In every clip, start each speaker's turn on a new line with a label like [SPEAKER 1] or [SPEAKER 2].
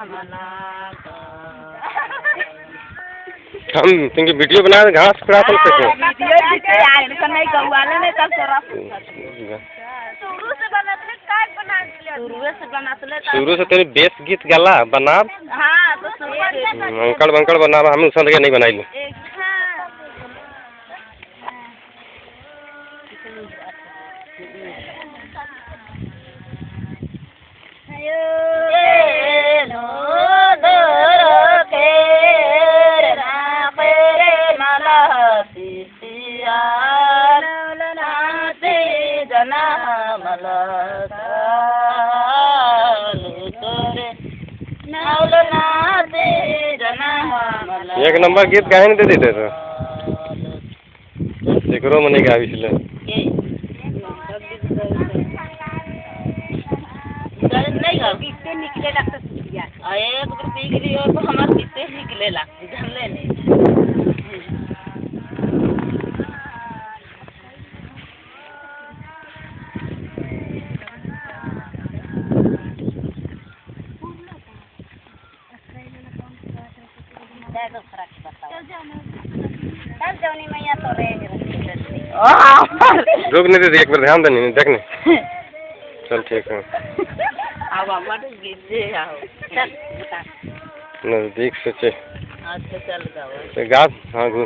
[SPEAKER 1] हम तुमकी वीडियो बना घास खुरा सकते हैं। शुरू से तेरे बेस गीत गाला बना अंकड़ बंकड़ बना हम उस नहीं बनाई। एक नंबर गीत गाए नहीं दे देते तो मने गा इसलिए
[SPEAKER 2] निकले लगता एक डिग्री और तो हमारे पीछे निकले लगती जानले नहीं
[SPEAKER 1] रुक नहीं दे एक बार ध्यान देनी देखने चल ठीक है नजदीक से चे
[SPEAKER 2] अच्छा चल
[SPEAKER 1] गा हाँ गु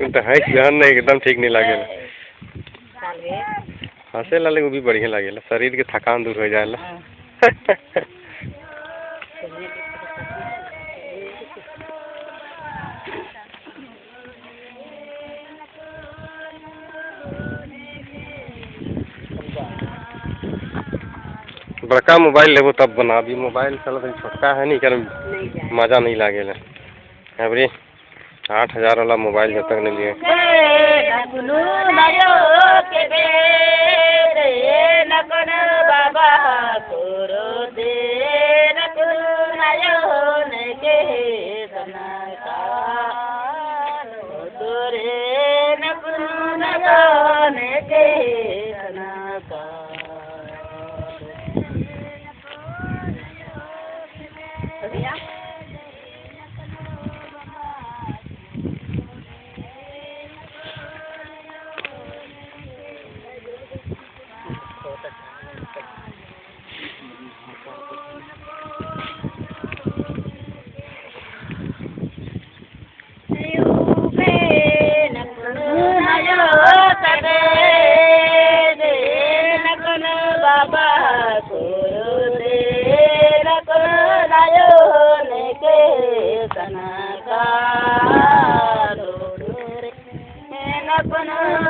[SPEAKER 1] तो है ध्यान नहीं एकदम ठीक नहीं लगे हंसे लाले वो भी बढ़िया लगे शरीर के थकान दूर हो जाएगा। बड़का मोबाइल लेबो तब बना अभी मोबाइल चलो तो छोटका है नहीं कर मजा नहीं लागेला अबरी 8000 वाला मोबाइल जब तक नहीं लिए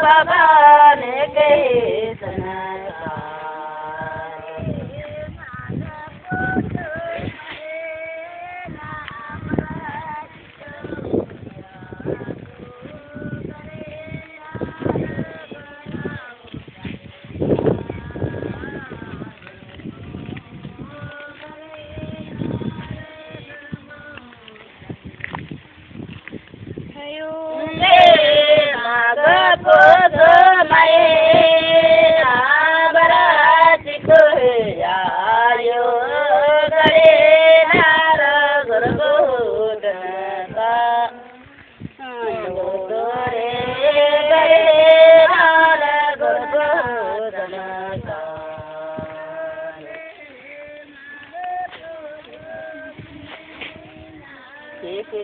[SPEAKER 2] बाबा ने कहे सना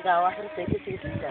[SPEAKER 2] गावाकडे त्याची का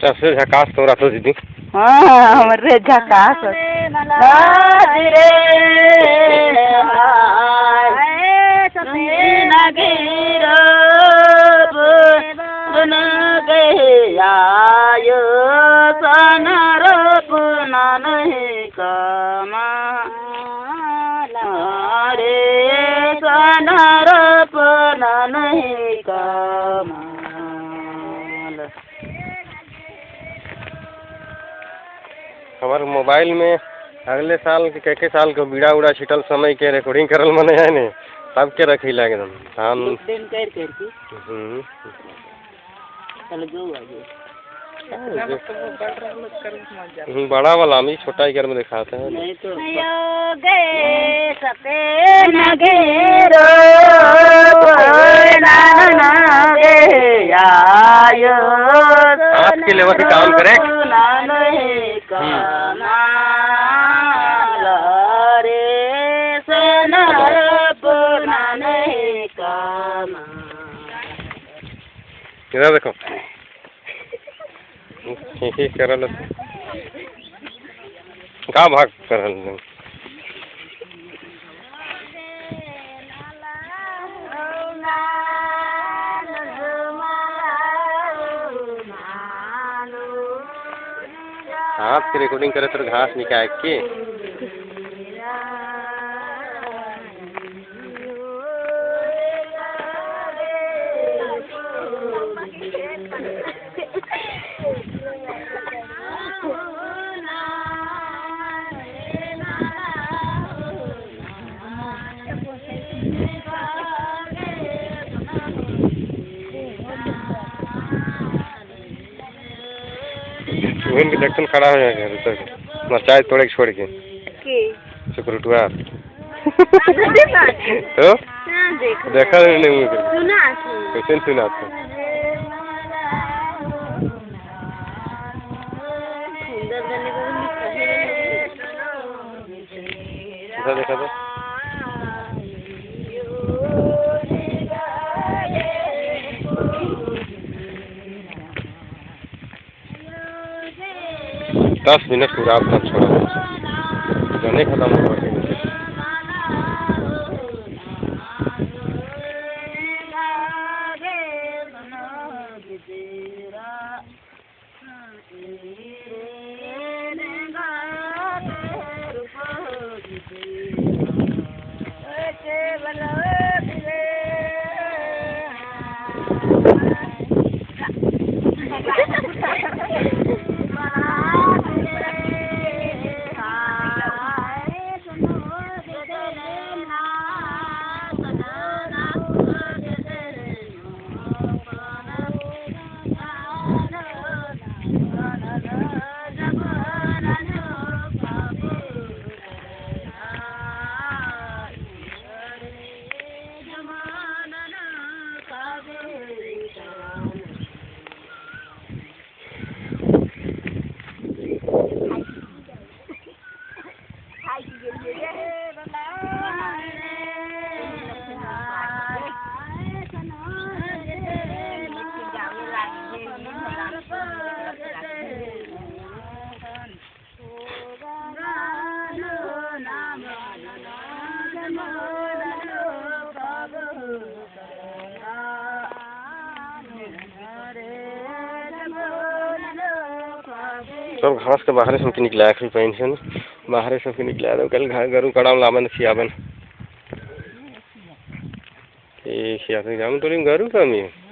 [SPEAKER 1] ऐसे झकास तो रहा दीदी।
[SPEAKER 2] हाँ हमरे झकास रे न गए आयो सनरप नहीं कमा रे सनरप नहीं कमा।
[SPEAKER 1] हमारे मोबाइल में अगले साल के साल को बीड़ा उड़ा छिटल समय के रिकॉर्डिंग करल मने है ने सब के रखी ला एकदम हम
[SPEAKER 2] दिन कर की चल जो आगे
[SPEAKER 1] बड़ा वाला हम छोटा ही घर में दिखाते हैं
[SPEAKER 2] नहीं तो गए सते न घेरो ना गे आयो
[SPEAKER 1] आपके लेवल से काम करे
[SPEAKER 2] रे सनरप नहीं कामा।
[SPEAKER 1] इधर देखो करल का भाग करल हाथ की रिकॉर्डिंग करे तो घास निकाल के के जक्सन खड़ा हो जाएगा मरचाई तोड़े के छोड़ के सिक्योरिटी तो देखा नहीं कैसे सुना था देखा तो दस मिनट पूरा आपका छोड़ा जाने खत्म हो गया। सब घास के बाहर से निकला है पेंशन बाहर से निकला है कल गरु कड़ाम लावन खियावन ठीक है जाम तो गरु कमी है।